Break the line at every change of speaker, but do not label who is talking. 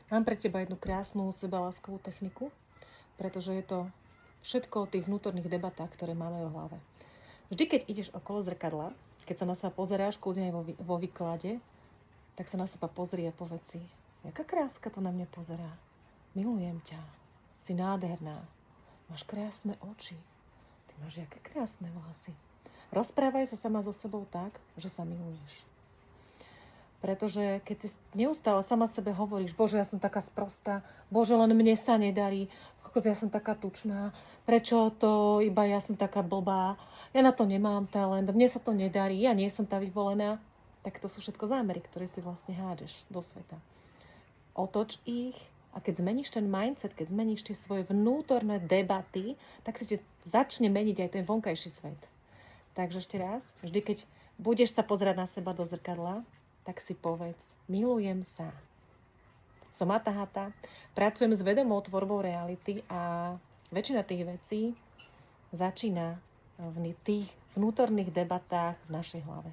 Mám pre teba jednu krásnu sebaláskovú techniku, pretože je to všetko o tých vnútorných debatách, ktoré máme v hlave. Vždy, keď ideš okolo zrkadla, keď sa na seba pozeráš, kľudne aj vo výklade, tak sa na seba pozri a povedz si, jaká kráska to na mňa pozerá. Milujem ťa. Si nádherná. Máš krásne oči. Ty máš jaké krásne vlasy. Rozprávaj sa sama so sebou tak, že sa miluješ. Pretože keď si neustále sama sebe hovoríš, Bože, ja som taká sprostá, Bože, len mne sa nedarí, kokos, ja som taká tučná, prečo to iba ja som taká blbá, ja na to nemám talent, mne sa to nedarí, ja nie som tá vyvolená, tak to sú všetko zámery, ktoré si vlastne hádžeš do sveta. Otoč ich a keď zmeníš ten mindset, keď zmeníš tie svoje vnútorné debaty, tak sa ti začne meniť aj ten vonkajší svet. Takže ešte raz, vždy keď budeš sa pozerať na seba do zrkadla, tak si povedz, milujem sa. Som Mata Hata, pracujem s vedomou tvorbou reality a väčšina tých vecí začína v tých vnútorných debatách v našej hlave.